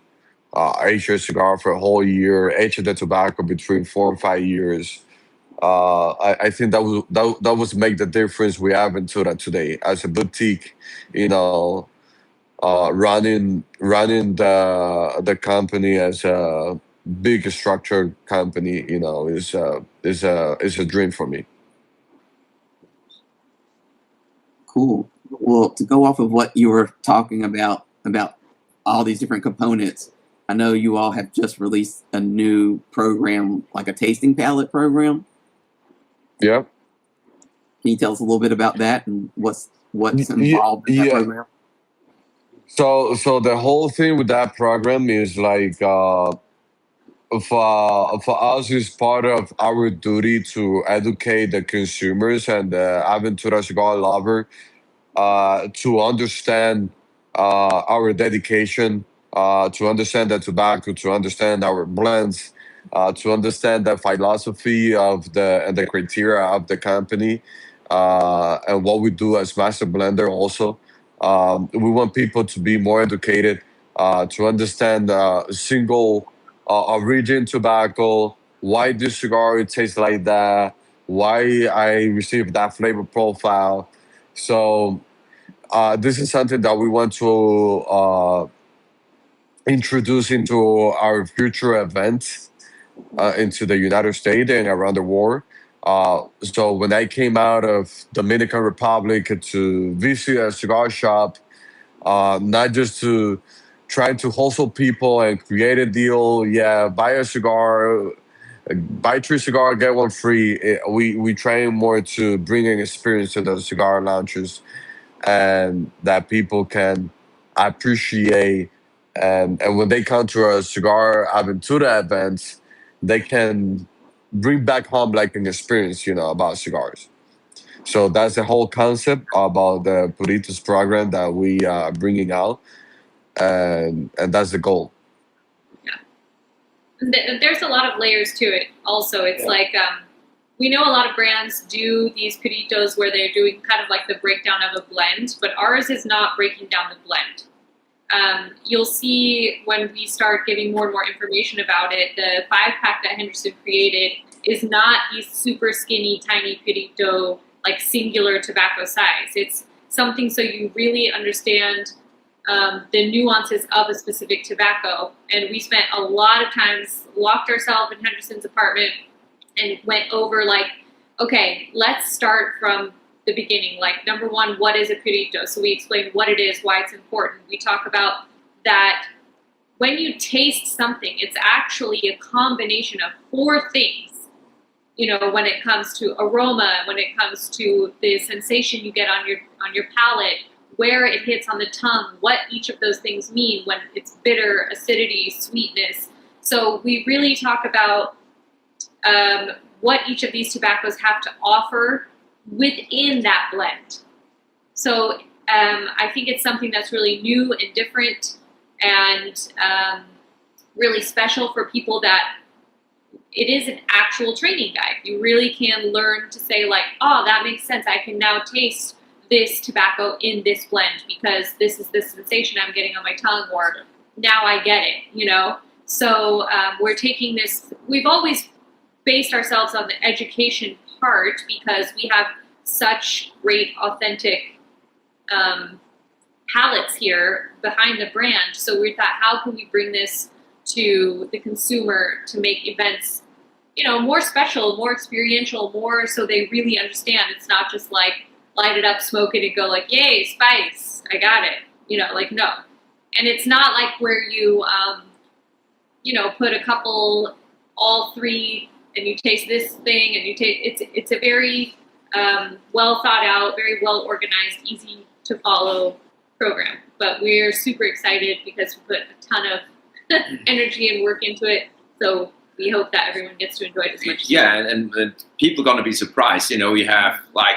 age your cigar for a whole year, age the tobacco between 4 and 5 years. I think that was make the difference we have in Tura today as a boutique, you know, running the company as a big structured company, is a dream for me. Cool. Well, to go off of what you were talking about all these different components, I know you all have just released a new program, like a tasting palette program. Yeah. Can you tell us a little bit about that and what's Yeah, involved in that yeah. program? So the whole thing with that program is like for us is part of our duty to educate the consumers and the Aventura cigar lover to understand our dedication to understand the tobacco, to understand our blends, to understand the philosophy of the criteria of the company, and what we do as master blender. Also, we want people to be more educated, to understand single origin tobacco, why this cigar it tastes like that, why I received that flavor profile. So this is something that we want to introduce into our future events into the United States and around the world. So when I came out of Dominican Republic to visit a cigar shop, not just to try to hustle people and create a deal, yeah, buy a cigar, buy three cigar, get one free. We try more to bring an experience to the cigar lounges and that people can appreciate. And when they come to a cigar Aventura events, they can bring back home like an experience, about cigars. So that's the whole concept about the Puritos program that we are bringing out, and that's the goal. There's a lot of layers to it. Also, it's like we know a lot of brands do these puritos where they're doing kind of like the breakdown of a blend, but ours is not breaking down the blend. You'll see when we start giving more and more information about it, the 5-pack that Henderson created is not these super skinny, tiny purito, like singular tobacco size. It's something so you really understand the nuances of a specific tobacco. And we spent a lot of times, locked ourselves in Henderson's apartment and went over like, okay, let's start from the beginning. Like, number one, what is a purito? So we explain what it is, why it's important. We talk about that when you taste something, it's actually a combination of 4 things. When it comes to aroma, when it comes to the sensation you get on your palate, where it hits on the tongue, what each of those things mean when it's bitter, acidity, sweetness. So we really talk about what each of these tobaccos have to offer within that blend. So I think it's something that's really new and different and really special for people that it is an actual training guide. You really can learn to say like, oh, that makes sense. I can now taste this tobacco in this blend because this is the sensation I'm getting on my tongue, or now I get it, So we're taking this, we've always based ourselves on the education part because we have such great authentic palettes here behind the brand. So we thought, how can we bring this to the consumer to make events, more special, more experiential, more so they really understand. It's not just like light it up, smoke it, and go like, yay, spice, I got it. No. And it's not like where you, put a couple, all 3, and you taste this thing, and you taste, it's a very well thought out, very well organized, easy to follow program. But we're super excited because we put a ton of energy and work into it. So we hope that everyone gets to enjoy it as much as and people are going to be surprised. You have like,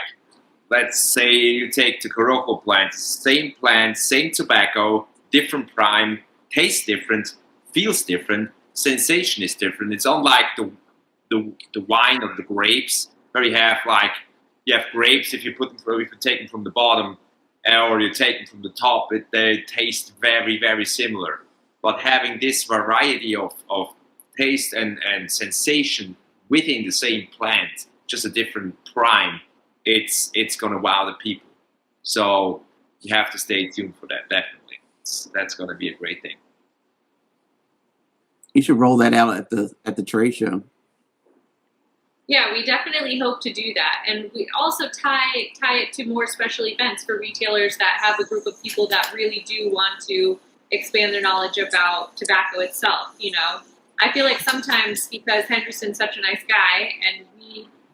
let's say you take the Corojo plant, same plant, same tobacco, different prime, tastes different, feels different, sensation is different. It's unlike the wine or the grapes, where you have grapes, if you take them from the bottom or you take them from the top, they taste very, very similar. But having this variety of taste and sensation within the same plant, just a different prime, it's going to wow the people. So you have to stay tuned for that, definitely. That's going to be a great thing. You should roll that out at the trade show. Yeah, we definitely hope to do that. And we also tie it to more special events for retailers that have a group of people that really do want to expand their knowledge about tobacco itself. I feel like sometimes because Henderson's such a nice guy, and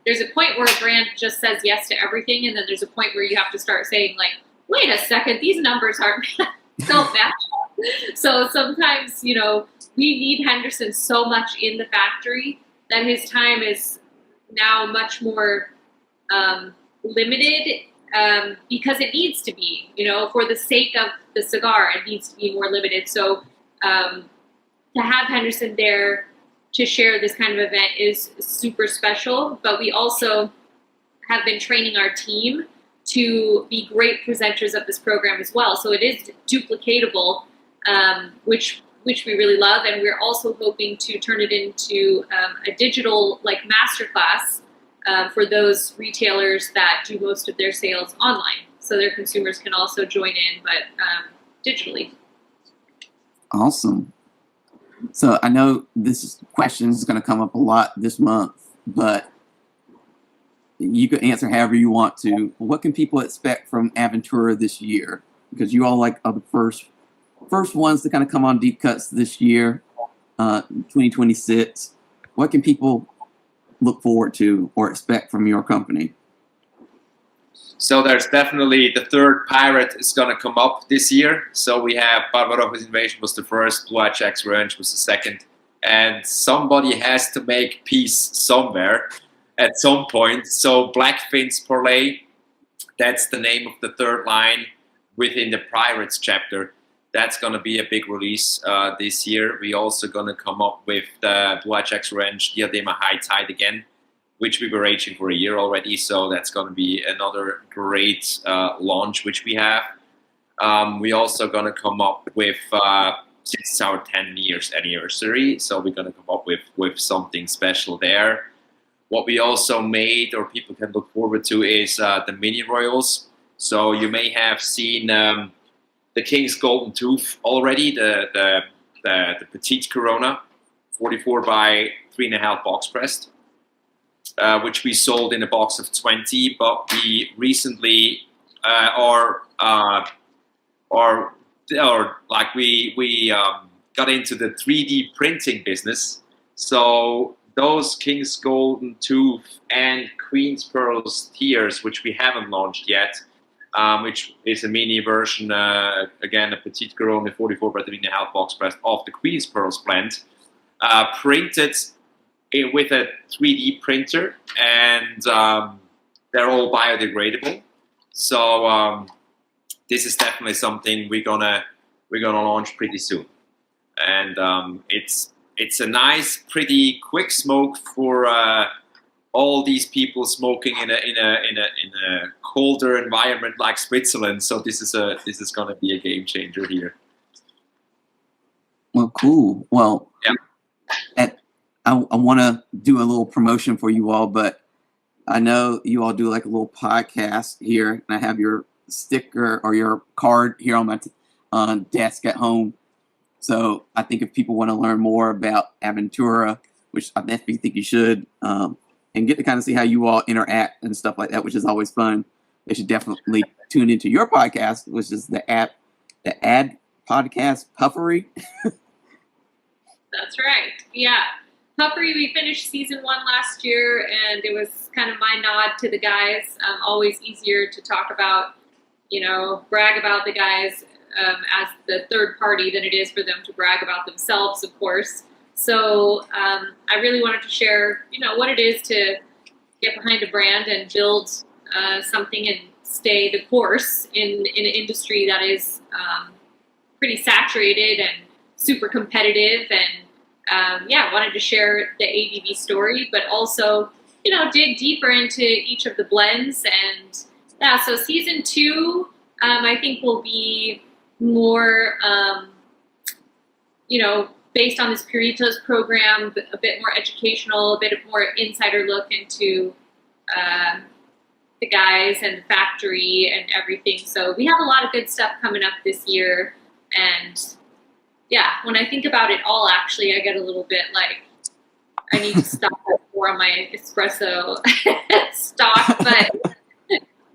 there's a point where a brand just says yes to everything, and then there's a point where you have to start saying like, wait a second, these numbers aren't don't match up. So sometimes, we need Henderson so much in the factory that his time is now much more limited because it needs to be, for the sake of the cigar, it needs to be more limited. So to have Henderson there to share this kind of event is super special, but we also have been training our team to be great presenters of this program as well. So it is duplicatable, which we really love, and we're also hoping to turn it into a digital masterclass for those retailers that do most of their sales online, so their consumers can also join in, but digitally. Awesome. So I know this question is going to come up a lot this month, but you can answer however you want to. What can people expect from ADVentura this year? Because you all are the first ones to kind of come on Deep Cuts this year, 2026. What can people look forward to or expect from your company? So there's definitely the third pirate is going to come up this year. So we have Barbarossa's Invasion was the first, Blue Eyed Jack's Revenge was the second. And somebody has to make peace somewhere at some point. So Blackfin's Parlay, that's the name of the third line within the Pirates chapter. That's going to be a big release this year. We're also going to come up with the Blue Eyed Jack's Revenge Diadema High Tide again, which we were aging for a year already. So that's going to be another great launch, which we have. We're also going to come up with, since it's our 10 years anniversary, so we're going to come up with something special there. What we also made, or people can look forward to, is the mini royals. So you may have seen the King's Golden Tooth already, the Petite Corona, 44 by 3.5 box pressed, which we sold in a box of 20. But we recently we got into the 3D printing business. So those King's Golden Tooth and Queen's Pearls tiers, which we haven't launched yet, which is a mini version, again, a Petite Corona 44 by 3.5 box pressed of the Queen's Pearls blend, printed with a 3D printer, and they're all biodegradable. So this is definitely something we're gonna launch pretty soon, and it's a nice, pretty quick smoke for all these people smoking in a colder environment like Switzerland. So this is gonna be a game changer here. Well, cool. Well, yeah. I want to do a little promotion for you all, but I know you all do like a little podcast here, and I have your sticker or your card here on my desk at home. So I think if people want to learn more about ADVentura, which I definitely think you should, and get to kind of see how you all interact and stuff like that, which is always fun, they should definitely tune into your podcast, which is the Ad Podcast Puffery. That's right. Yeah. Puffery, we finished season 1 last year, and it was kind of my nod to the guys. Always easier to talk about, brag about the guys as the third party than it is for them to brag about themselves, of course. So I really wanted to share, what it is to get behind a brand and build something and stay the course in an industry that is pretty saturated and super competitive, and wanted to share the ADV story, but also, dig deeper into each of the blends. And so season 2, I think will be more, based on this Puritos program, a bit more educational, a bit of more insider look into the guys and the factory and everything. So we have a lot of good stuff coming up this year. And when I think about it all, actually, I get a little bit like I need to stop more on my espresso stock, but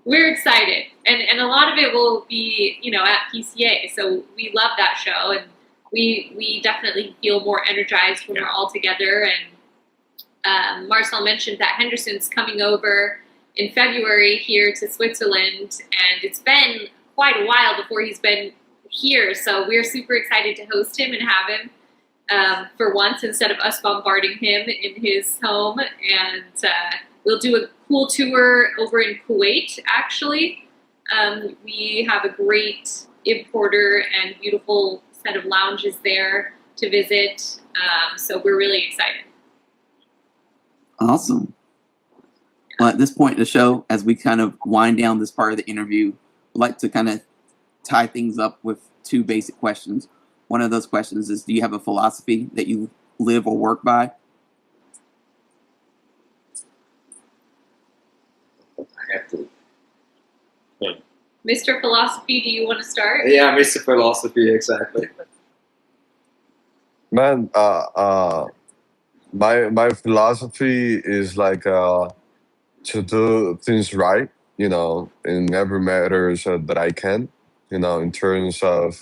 we're excited. And a lot of it will be, at PCA. So we love that show, and we definitely feel more energized when we're all together. And Marcel mentioned that Henderson's coming over in February here to Switzerland, and it's been quite a while before he's been here, so we're super excited to host him and have him for once, instead of us bombarding him in his home. And we'll do a cool tour over in Kuwait, actually, We have a great importer and beautiful set of lounges there to visit. So we're really excited. Awesome. Well, at this point in the show, as we kind of wind down this part of the interview, I'd like to kind of tie things up with two basic questions. One of those questions is, do you have a philosophy that you live or work by? I have to. Mr. Philosophy, do you want to start? Yeah, Mr. Philosophy, exactly. Man, my philosophy is like to do things right, in every matters that I can, in terms of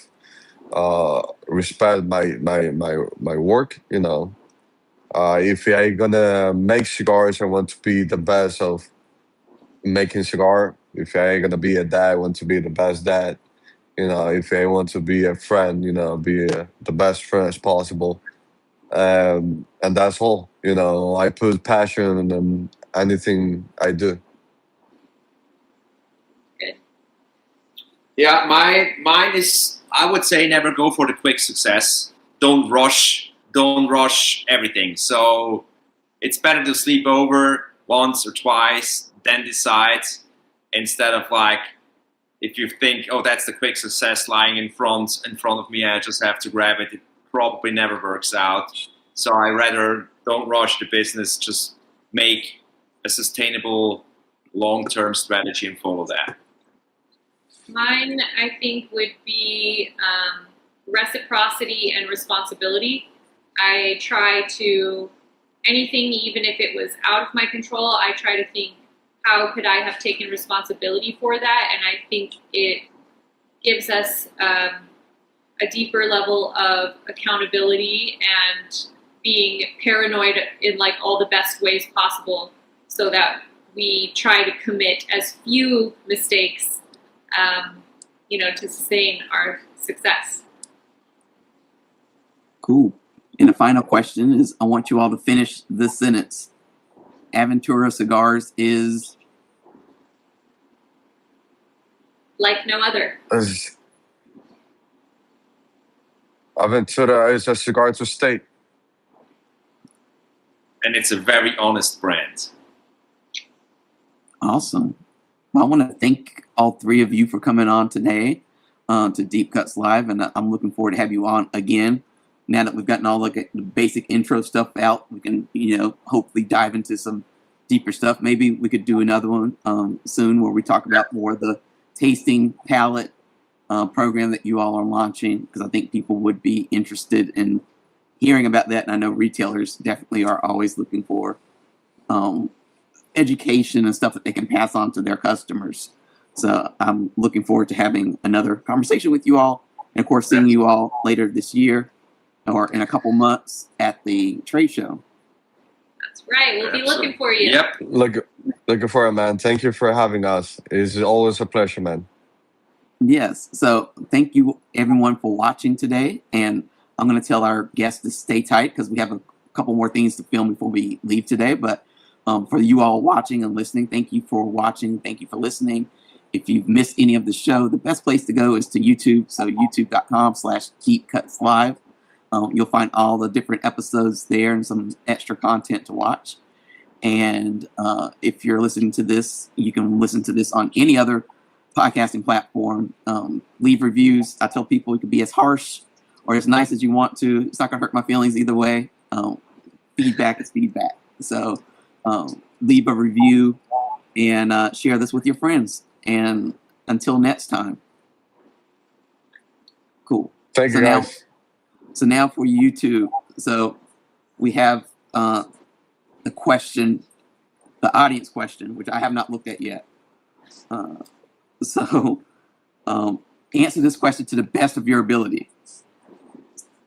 respect my work, if I gonna make cigars, I want to be the best of making cigar. If I gonna be a dad, I want to be the best dad. If I want to be a friend, be the best friend as possible. And that's all. I put passion in anything I do. Good. Yeah, mine is, I would say, never go for the quick success. Don't rush everything. So it's better to sleep over once or twice, then decide, instead of like, if you think, oh, that's the quick success lying in front of me, I just have to grab it. It probably never works out. So I rather don't rush the business, just make a sustainable long-term strategy and follow that. Mine, I think, would be reciprocity and responsibility. I try to, anything, even if it was out of my control, I try to think, how could I have taken responsibility for that? And I think it gives us a deeper level of accountability and being paranoid in like all the best ways possible, so that we try to commit as few mistakes, to sustain our success. Cool. And the final question is, I want you all to finish this sentence. ADVentura Cigars is Like no other. Aventura is a cigar to stay. And it's a very honest brand. awesome. Well, I want to thank all three of you for coming on today to Deep Cuts Live, and I'm looking forward to have you on again. Now that we've gotten all the basic intro stuff out, we can, hopefully dive into some deeper stuff. Maybe we could do another one soon where we talk about more of the tasting palette program that you all are launching, because I think people would be interested in hearing about that. And I know retailers definitely are always looking for education and stuff that they can pass on to their customers. So I'm looking forward to having another conversation with you all, and of course seeing you all later this year or in a couple months at the trade show. That's right. We'll be looking for you. Yep. Looking for it, man. Thank you for having us. It's always a pleasure, man. Yes. So thank you everyone for watching today. And I'm going to tell our guests to stay tight because we have a couple more things to film before we leave today. But for you all watching and listening, thank you for watching. Thank you for listening. If you've missed any of the show, the best place to go is to YouTube. So youtube.com/DeepCutsLive. You'll find all the different episodes there and some extra content to watch. And if you're listening to this, you can listen to this on any other podcasting platform. Leave reviews. I tell people you can be as harsh or as nice as you want to. It's not going to hurt my feelings either way. Feedback is feedback. So leave a review and share this with your friends. And until next time. Cool. Thank you, guys. So now for YouTube. So we have the question, the audience question, which I have not looked at yet. So answer this question to the best of your ability.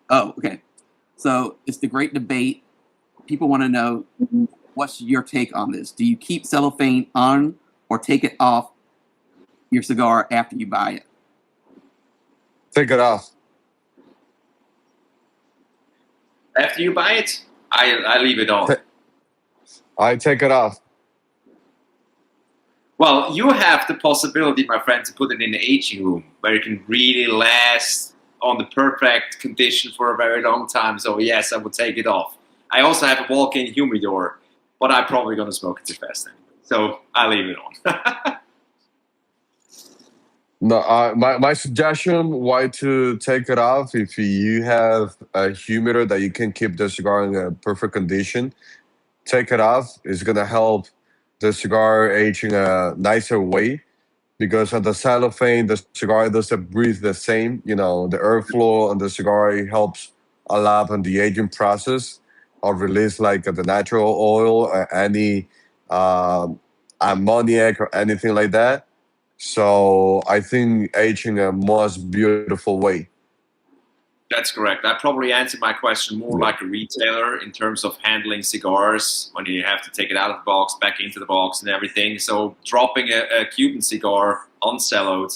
Oh, okay. So it's the great debate. People want to know, what's your take on this? Do you keep cellophane on or take it off your cigar after you buy it? Take it off. After you buy it, I leave it on. I take it off. Well, you have the possibility, my friend, to put it in the aging room where it can really last on the perfect condition for a very long time. So yes, I would take it off. I also have a walk-in humidor, but I'm probably going to smoke it too fast anyway. So I leave it on. No, my suggestion why to take it off if you have a humidor that you can keep the cigar in a perfect condition, take it off. It's gonna help the cigar age in a nicer way because of the cellophane, the cigar doesn't breathe the same. You know, the airflow on the cigar helps a lot on the aging process of release like the natural oil, any um ammoniac or anything like that. So I think aging a most beautiful way. That's correct. I probably answered my question more Yeah. like a retailer in terms of handling cigars when you have to take it out of the box, back into the box, and everything. So dropping a Cuban cigar unsellowed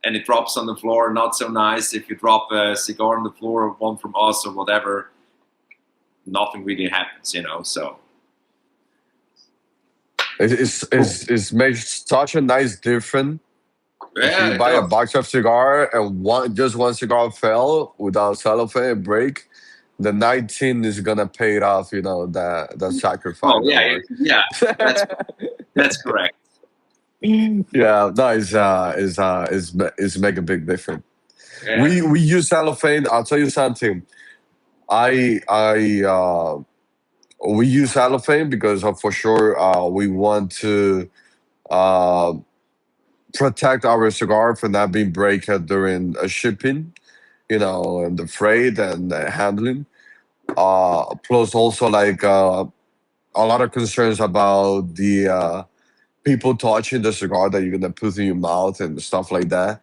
and it drops on the floor, not so nice. If you drop a cigar on the floor, one from us or whatever, nothing really happens, you know. So It's makes such a nice difference. If yeah, you it buy a does. box of cigar and one cigar fell without cellophane break, the 19 is gonna pay it off. You know that sacrifice. Oh Don't yeah, worry. yeah. That's that's correct. Yeah, no, it's make a big difference. Yeah. We use cellophane. I'll tell you something. I we use cellophane because for sure we want to uh, protect our cigar from not being breaked during shipping, you know, and the freight and the handling. Plus also like a lot of concerns about the people touching the cigar that you're gonna put in your mouth and stuff like that.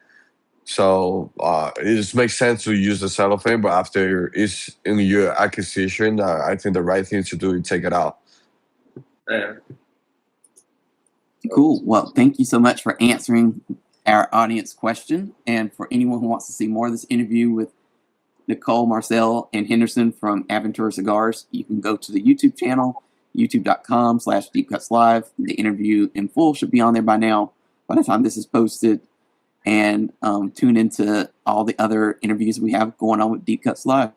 So it just makes sense to use the cellophane, but after it's in your acquisition, I think the right thing to do is take it out. Yeah. Cool. Well, thank you so much for answering our audience question. And for anyone who wants to see more of this interview with Nicole, Marcel, and Henderson from ADVentura Cigars, you can go to the YouTube channel, youtube.com/deepcutslive. The interview in full should be on there by now, by the time this is posted. And tune into all the other interviews we have going on with Deep Cuts Live.